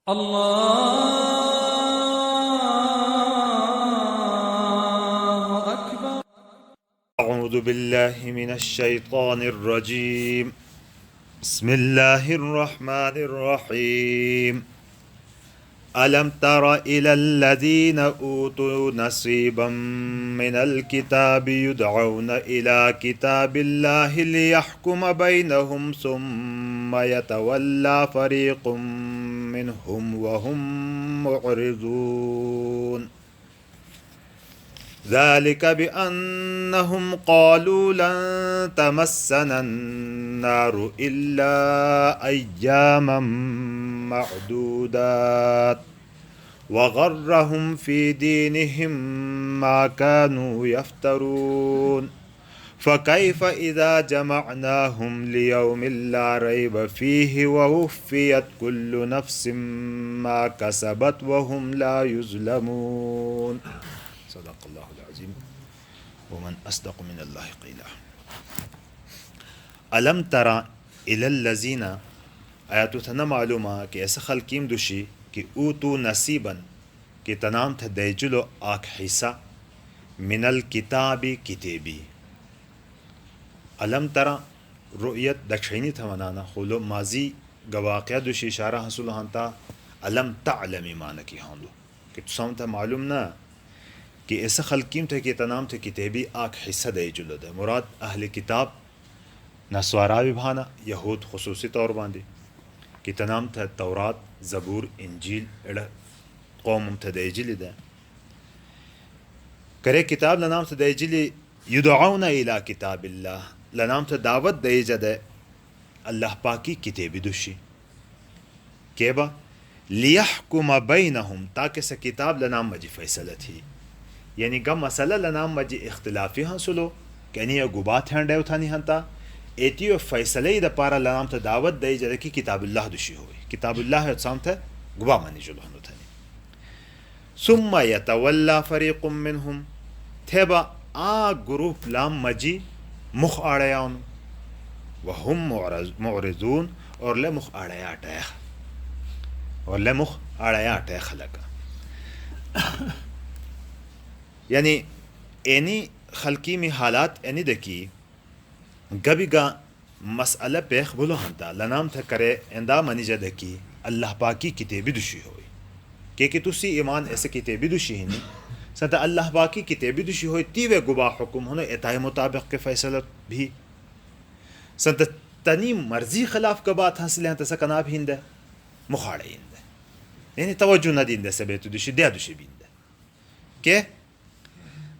الله أكبر. أعوذ بالله من الشيطان الرجيم. بسم الله الرحمن الرحيم. ألم تر إلى الذين أوتوا نصيبا من الكتاب يدعون إلى كتاب الله ليحكم بينهم ثم يتولى فريق منهم وهم معرضون. ذلك بأنهم قالوا لن تمسنا النار إلا أياما معدودات وغرهم في دينهم ما كانوا يفترون. فكيف إذا جمعناهم ليوم لا ريب فيه ووفيت كل نفس ما كسبت وهم لا يظلمون. صدق اللہ العظیم ومن اصدق من اللہ قیلا. علم ترى الى الذین آیاتو تھنا معلومہ کہ ایسا خلقیم دوشی کہ اوتو نصیبا کہ تنام تھا دیجلو آکھ حصہ من الکتاب کتابی. علم ترى رؤیت دکھشینی تھا منانا خولو ماضی گواقعہ دوشی اشارہ حصول ہانتا علم تعلمی مانا کی ہاندو کہ تو سامتا معلوم نا کہ ایسا خلقیم تھے کہ تنام تھے کتابی آکھ حصہ دے جلو دے. مراد اہل کتاب نسوارا بھی بھانا یہود خصوصی طور باندھی کہ تنام تھے تورات زبور انجیل اڑا قوم تھے دے جلی دے کرے کتاب لنام تھے دے جلی یدعون الى کتاب اللہ لنام تھے دعوت دے جدے اللہ پاکی کتابی دوشی کیبا لیحکم بینہم تاکہ سے کتاب لنام مجی فیصلہ تھی. یعنی گم مسئلہ لنام مجی اختلافی حاصلو کہنی یہ گبات ہینڈے اتھانی ہنتا ایتیو فیصلے دا پارا لنام تا دعوت دے جدے کی کتاب اللہ دوشی ہوئی. کتاب اللہ اتسام تا گبا منی جلو ہنو تھانی. ثم یتولا فریق منہم تھیبا آ گروپ لام مجی مخ آڑیاؤن وہم معرضون اور لے مخ آڑیا ٹیخ لگا. یعنی اینی خلقی میں حالات اینی دکی گبی گا مسئلہ پیخ بلو ہنتا لنام تھا کرے اندہ منی جا دکی اللہ پاکی کتابی دوشی ہوئی کہ تسی ایمان ایسے کتابی دوشی ہی نہیں سنتا اللہ پاکی کتابی دوشی ہوئی تیوے گبا حکم ہونے اتائی مطابق کے فیصلہ بھی سنتا تنی مرضی خلاف کا بات حاصل ہیں تسا کناب ہندے مخاڑے ہندے یعنی توجہ نہ دیندے سے بیتو دوشی دیا دوشی بیندے کہ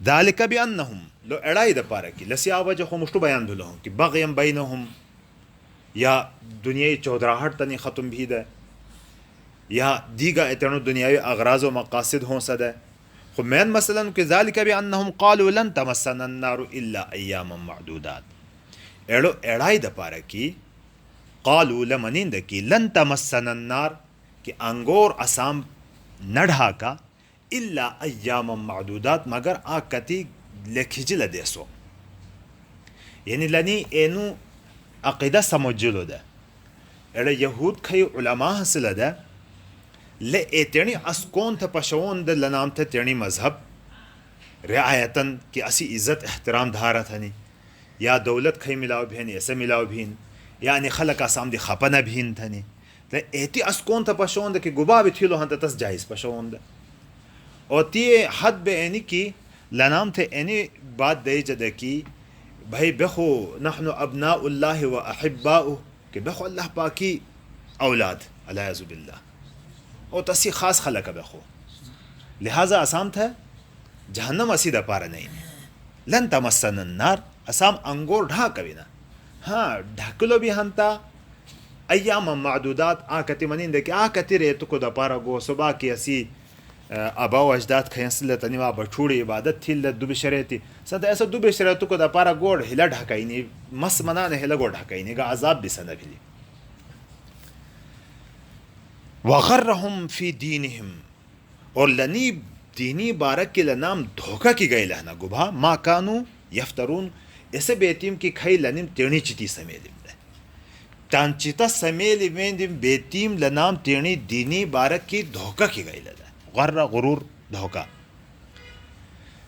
ذالک بانہم لو اڑائی دا پارا کی لسی آواجہ خو مشتو بیان دھلو ہوں کہ بغیم بینہم یا دنیای چودراہٹ تنی ختم بھی دے یا دیگا اتنو دنیای اغراض و مقاصد ہوں سدے خو مین مثلا کہ ذالک بانہم قالوا لن تمسنا النار الا ایاما معدودات اڑو اڑائی دا پارا کی قالوا لمنین دا کی لن تمسنا النار کہ انگور اسام نڑھا کا الا ایام معدودات مگر آکتی لکھجل دیسو. یعنی لنی اینو عقیدہ سمجھلو دے ایڑا یہود کھئی علماء حاصل دے لے ایتینی اسکون تھا پشون دے لنام تھا تینی مذہب رعایتاً کہ اسی عزت احترام دھارا تھنی یا دولت کھئی ملاو بھین ایسے ملاو بھین یعنی خلق آسام دی خپنا بھین تھنی لے ایتی اسکون تھا پشون دے کہ گبا بھی تھیلو ہنتا تس جائز پشون دے اور تی حد بے اینی کی لنام تھے اینی بات دے جدے کی بھائی بخو نحن ابناء اللہ و احباؤہ کہ بخو اللہ پاکی اولاد علیہ باللہ اور تسی خاص خلق بخو لہذا اسام تھا جہنم اسی دا پارا نہیں لن تمسن النار اسام انگور ڈھا کبھی نا ہاں ڈھکلو بھی ہنتا ایام معدودات آکتی منین دے کہ آکتی ریتو کو دا پارا گو صبح کی اسی ابا و اجداد کھین سلتا نیوا بچوڑی عبادت تھی دو بشریتی سنتا ایسا دو بشریتو کو دا پارا گوڑ ہلا ڈھکائی نہیں مس منانے ہلا گوڑ ڈھکائی نہیں گا عذاب بھی سنہ بھی لی. وغرہم فی دینہم اور لنی دینی بارک کے لنام دھوکہ کی گئی لہنا گبھا ما کانو یفترون ایسے بیتیم کی کھائی لنیم تیرنی چیتی سمیدیم دے تانچیتا سمیل ویندم بیتیم لنام تینی دینی بارک کی دھوکہ کی گئی لدا غر غرور دھوکہ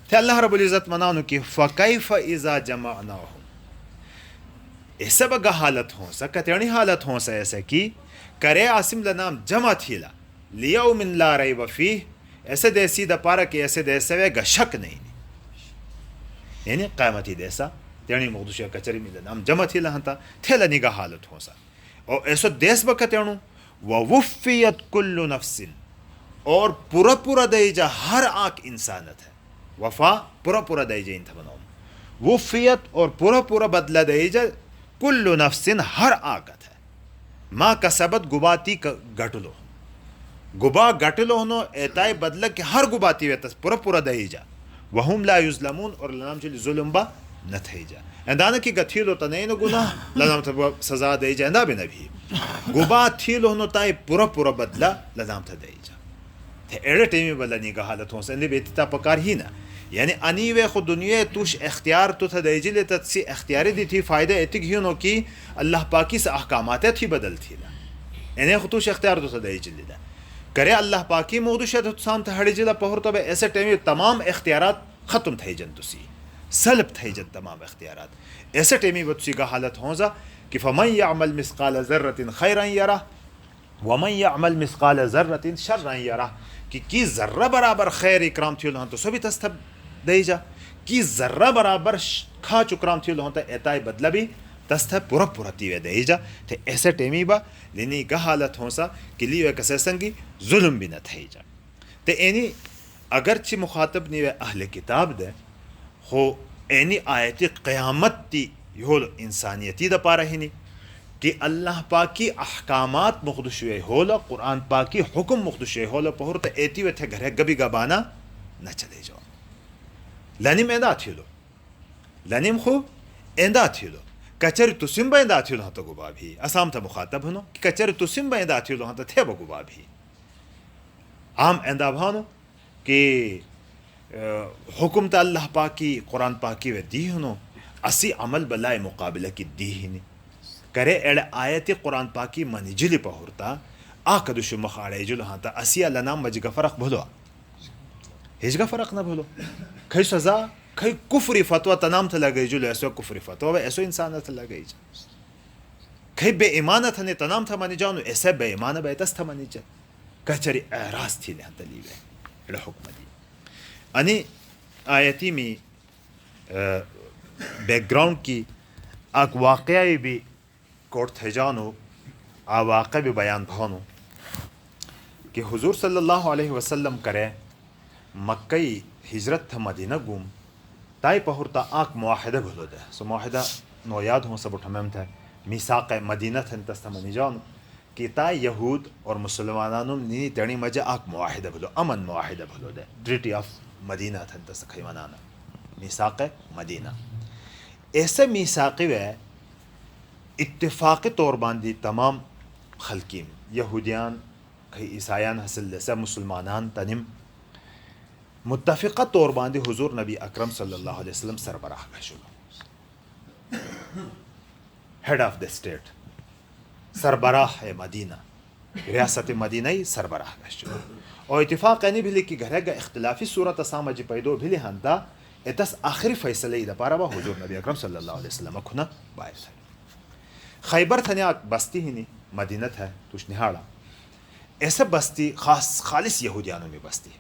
تھے اللہ رب العزت منانو کی فکیف اذا جمعناہم ایسا بگا حالت ہوں سا کتنی حالت ہوں سا ایسا کی کرے عاصم لنام جمع تھیلا لیوم لا ریب فیہ ایسے دیسی دا پارا کہ ایسے دیسے وے شک نہیں یعنی قیمتی دیسا تیانی مقدوشی کچری میں لنام جمع تھیلا ہنتا تھیلا نگاہ حالت ہوں سا اور ایسو دیس بکا تیانو ووفیت کل نفس اور پورا پورا دیجا ہر آنکھ انسانت ہے وفا پورا پورا دیجا انتہا بناؤں وفیت اور پورا پورا بدلہ دیجا کل نفس ہر آنکت ہے ما کسبت گباتی گٹلو گبا گٹلو ہنو ایتائی بدلہ کہ ہر گباتی ویتا پورا پورا دیجا وہم لا یظلمون اور لنام چلی ظلم با نتھیجا اندانا کی گا تھیلو تا نہیں نو گناہ لنام تا سزا دیجا اندا بھی نبی گبا تھیلو ہنو تائی پورا پورا بدلہ لنام تا دیجا تھے ایڑے ٹیمی بلا نیگا حالت ہوں سے اندی بیتی تا پکار ہی نا یعنی انیوے خود دنیا توش اختیار تو تھا دیجی لیتا سی اختیاری دی تھی فائدہ ایتک ہیونو کی اللہ پاکی سے احکامات تھی بدل تھی لا یعنی خود توش اختیار تو تھا دیجی لیتا کرے اللہ پاکی مغدوشہ تو سام تھا ہڑی جلا پہر تو بے ایسے ٹیمی تمام اختیارات ختم تھے جن تو سی سلب تھے جن تمام اختیارات ایسے ٹیمی بتسی کا حالت ہونزا کہ فمن یعمل مثقال ذرۃ خیرا یرہ ومن یعمل مثقال ذرۃ شرا یرہ کہ کی ذرہ برابر خیر اکرام تھی لہن تو سبھی تستب دیجا کی ذرہ برابر کھا چکرام تھی لہن تو ایتائی بدلہ بھی تستب پورا پورا تیوے دیجا تھے ایسے ٹیمی با لینی کا حالت ہونسا کہ لیوے کسے سنگی ظلم بھی نہ تھے جا تے اینی اگرچہ مخاطب نیوے اہل کتاب دے ہو اینی آیتی قیامت تی یہول انسانیتی دا پا رہی نی کہ اللہ پاکی احکامات مخدشوے ہولا قرآن پاکی حکم مخدشوے ہولا پہر تا ایتی وے تھے گھر ہے گبی گبانا نہ چلے جاؤ لنیم ایندا تھیلو لنیم خو ایندا تھیلو کچر تسیم با ایندا تھیلو ہاں تا گبا بھی اسام تا مخاطب ہنو کہ کچر تسیم با ایندا تھیلو ہاں تا تھے با گبا بھی عام ایندا بھانو کہ حکم تا اللہ پاکی قرآن پاکی و دی ہنو اسی عمل بلائے مقابلہ کی دی ہی نہیں کرے ایڑے آیت قرآن پاکی منی جلی پہورتا آکدوشو مخاڑے جلو ہاں تا اسی لنام مجھگا فرق بھولو ہجگا فرق نہ بھولو کھئی سزا کھئی کفری فتوہ تنام تھا لگئی جلو ایسو کفری فتوہ ایسو انسان تھا لگئی جا کھئی بے ایمانت ہنے تنام تھا منی جانو ایسے بے ایمان بیتس تھا منی جا کچری اعراض تھی لہن تلیوے ایڑے حکم دی انی آیتی میں بیک گراؤنڈ کی آک واقعی بھی کوٹ تھے جانو آ واقع بھی بیان بھانو کہ حضور صلی اللہ علیہ وسلم کرے مکئی ہجرت تھا مدینہ گوم تائی پہرتا آنکھ معاہدہ بھلو دے سو معاہدہ نو یاد ہوں سب اٹھمیم تھا میثاق مدینہ تھا انتستا منی جانو کہ تائی یہود اور مسلمانانوں نینی تیڑی مجھے آنکھ معاہدہ بھلو امن معاہدہ بھلو دے ٹریٹی آف مدینہ تھا انتستا خیمانانا میثاق مدینہ ایسے میثاقی وے اتفاقی طور باندی تمام خلقیم یہودیان کئی عیسائیان حاصل جیسے مسلمانان تنم متفقہ طور باندی حضور نبی اکرم صلی اللہ علیہ وسلم سربراہ کا شروع ہیڈ آف دا اسٹیٹ سربراہ مدینہ ریاست مدینہ سربراہ کا شروع اور اتفاق اینی بھی لکھی گھر گا اختلافی صورت اسامہ جی پیدو بھی لہندا اتس آخری فیصلہ دا پارا با حضور نبی اکرم صلی اللہ علیہ وسلم کھنا باعث ہے خیبر تھا نیا بستی ہی نہیں مدینہ تھا توش نہاڑا ایسا بستی خالص یہودیانوں میں بستی ہے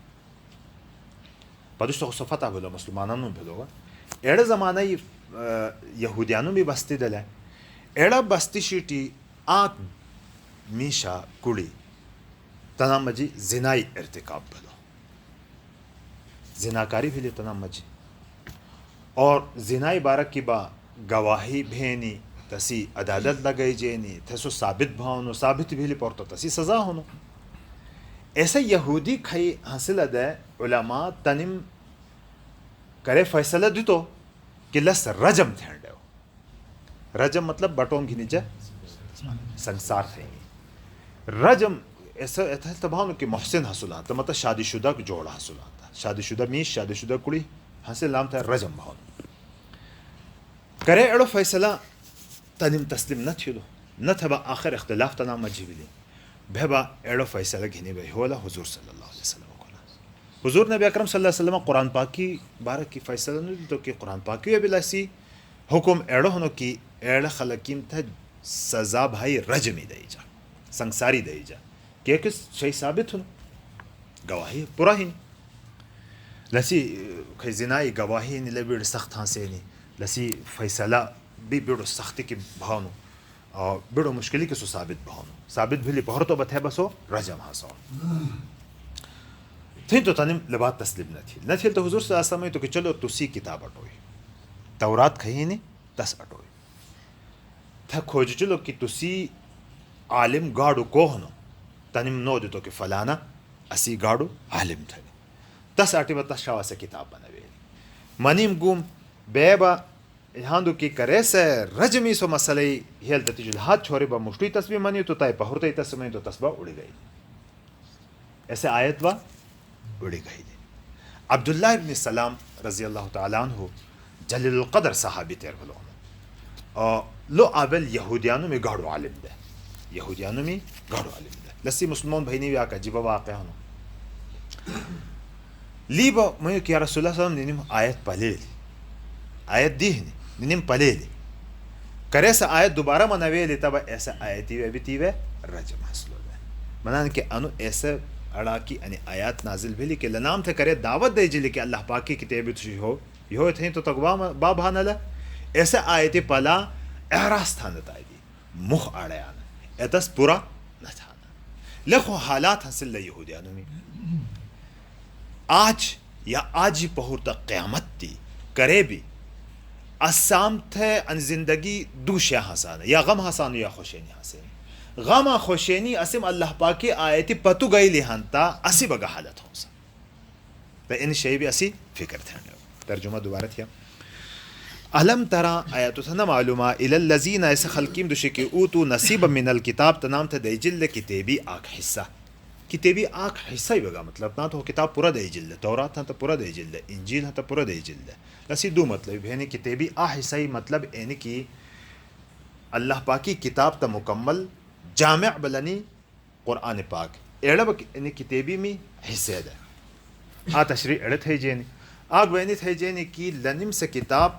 پدوش تو صفتہ بھلو مسلمانانوں بھلو گا ایڑا زمانہ یہودیانوں میں بستی دلے ایڑا بستی شیٹی آنکھ میشا کڑی تنام مجی زنائی ارتکاب بھلو زناکاری بھی لی تنام مجی اور زنائی بارک کی با گواہی بھینی تسی عدالت لگئی جینی تھسو ثابت بھاؤنو ثابت بھی لی پورتو تسی سزا ہونو ایسا یہودی کھائی حاصل دے علماء تنم کرے فیصلہ دیتو کہ لس رجم تھینڈے ہو رجم مطلب بٹوں کی نیچے سنسار تھیں رجم ایسا تباؤنو کہ محسن حاصل آتا مطلب شادی شدہ کو جوڑا حاصل آتا شادی شدہ میش شادی شدہ کڑی حاصل نام تھا رجم بھاؤنو کرے اڑو فیصلہ تنم تسلیم نہ تھیلو نہ تھا با آخر اختلاف تنا مجیبلی بہبا ایڑو فیصلہ گھنی بے ہولا حضور صلی اللہ علیہ وسلم کو حضور نبی اکرم صلی اللہ علیہ وسلم قرآن پاک کی بارہ کی فیصلہ نہیں تو کہ قرآن پاک کی بلاسی حکم ایڑو ہنو کی ایڑ خلقیم تھا سزا بھائی رجمی دئی جا سنگساری دئی جا کہ کس شئی ثابت ہنو گواہی پورا ہی لسی خی زنائی گواہی نہیں لے بیڑ سخت ہاں سے نہیں لسی فیصلہ بھی بیڑو سختی کی بھاؤنو اور بیڑو مشکلی کے سو ثابت بھاؤنو ثابت بھی لی پہر تو بتھے بسو رجم ہاں سو تھیں تو تنم لبات تسلیم نہ تھی تو حضور صلی اللہ علیہ وسلم تو کہ چلو تسی کتاب اٹھوئی تورات کہیں نہیں تس اٹھوئی تھا کھوج چلو کہ تسی عالم گاڑو کوہنو تنم نو دیتو کہ فلانا اسی گاڑو عالم تھے تس اٹھی با تس شاوہ سے کتاب بنویلی منیم گوم بے با یہاں دو کی کرے سے رجمی سو مسئلہ ہیل تتی جو ہاتھ چھوڑے با مشتوی تسبیح منی تو تائے پہورتا ہی تسبیح منی تو تسبیح اڑی گئی ایسے آیت با اڑی گئی عبداللہ ابن سلام رضی اللہ تعالیٰ عنہ جلیل القدر صحابی تیر بلو اور لو آبل یہودیانو میں گاڑو عالم دے یہودیانو میں گاڑو عالم دے لسی مسلمان بھائی نہیں آکا جیبا واقع ہنو لی با میں کہ یا رسول اللہ صلی اللہ علیہ وسلم ننیم آیت پلے لی آیت دی ہنی ننیم پلے لی کرے سا آیت دوبارہ منوے لی تبا ایسا آیتی وے بھی تیوے رجم حسلو دے منان کہ انو ایسا اڑا کی ان آیات نازل بھی لی کہ لنام تھے کرے دعوت دے جلی کہ اللہ پاکی کتابی تشی ہو یہ تھیں تو تقوا باب ہانا لے ایسا آیتی پلا احراس تھا نتائی دی مخ آڑے آنا ایتس پورا نہ تھانا لکھو حالات حاصل لے یہودیانو میں آج یا آج ہی پہورتا قیامت تی کرے بھی اسام تھے ان زندگی دوشیا حسانا یا غم حسانو یا خوشینی حسین غم خوشینی اسم اللہ پاکی آیتی پتو گئی لہانتا اسی بگا حالت ہوں سا تو ان شئی بھی اسی فکر تھے ترجمہ دوبارہ تھیا علم ترا آیاتو تھا معلومہ الالذین ایسا خلقیم دوشے کہ اوتو نصیب من الکتاب تنام تھا دی جل کتابی آکھ حصہ کتابی آکھ حصہ ہی بگا مطلب نا تو کتاب پورا دی جل تورات تھا پورا دی جل انجیل تھا پورا دی جل لسی دو مطلب یعنی کتابی حصہ ہی مطلب یعنی کہ اللہ پاکی کتاب تا مکمل جامع بلنی قرآن پاک ایڑا با یعنی کتابی میں حصہ دا تشریح ایڑا تھے جینی آگ بینی تھے جینی کی لنم سے کتاب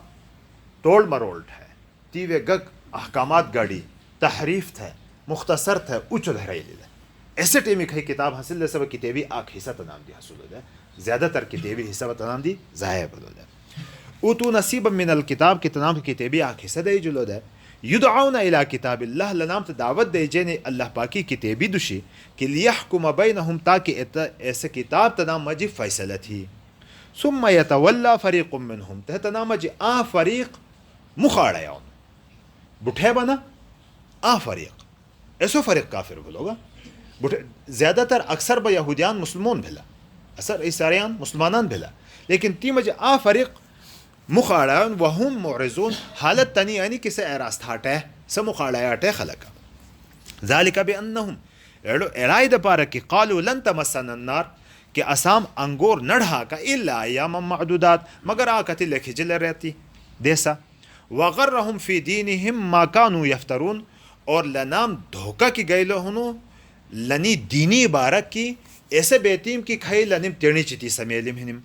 ٹول مرولڈ ہے تیوے گگ احکامات گاڑی تحریف تھے مختصر تھے اچھو دھرائی لے ایسے ٹیمی کھئی کتاب حاصل لے سب کتابی آکھ حصہ تنام دی حاصل ہو جائے زیادہ تر کتابی حصہ تنام دی ظاہر ہو جائے اوتو نصیب من الکتاب کی تنام کتابی آکھ حصہ دے جلو دے یدعون الى کتاب اللہ لنام تا دعوت دے جینے اللہ پاکی کتابی دوشی کہ لیحکم بینہم تاکہ ایسے کتاب تنام مجی فیصلہ تھی ثم یتولا فریق منہم تنام مجی فریق مخاڑا یاون بٹھے بنا فریق ایسو فریق کافر بلوگا زیادہ تر اکثر با یہودیان مسلمون بھلا اثر عیساریان مسلمانان بھلا لیکن تی مجھے فریق مخاڑان وهم معرضون حالت تنی یعنی کسے اعراض تھاٹے سے مخاڑایاٹے خلقا ذالک بانہم اڑائی دا پارا کہ قالو لن تمسنا النار کہ اسام انگور نڑھا کا الا ایام معدودات مگر آکتی لکھی جلے رہتی دیسا وغرہم فی دینہم ما کانو یفترون اور لنام دھوکہ کی گئی لو ہنو لنی دینی بارک کی ایسے بیتیم کی کھائی لنم تیرنی چیتی سمیلیم ہنم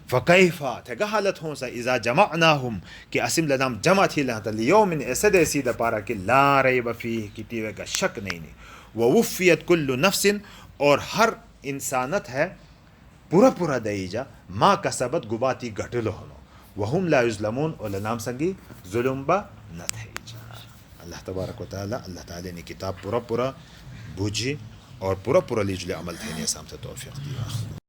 فکیفا تھے گا حالت ہوں سا اذا جمعناہم کہ اسم لنام جمع تھی لہتا لیومن ایسے دے سیدہ پارا کہ لا ریب فیہ کی تیوے کا شک نہیں ووفیت کل نفس اور ہر انسانت ہے پورا دئی جا ما کسبت گباتی گھٹلو ہنو وہم لا یظلمون اور لنام سنگی ظلم با نہ تھے جا اللہ تبارک و تعالی اللہ تعالی نے کتاب پورا بوجھی اور پورا لیجلے عمل تھے نہیں سامتا توفیق دی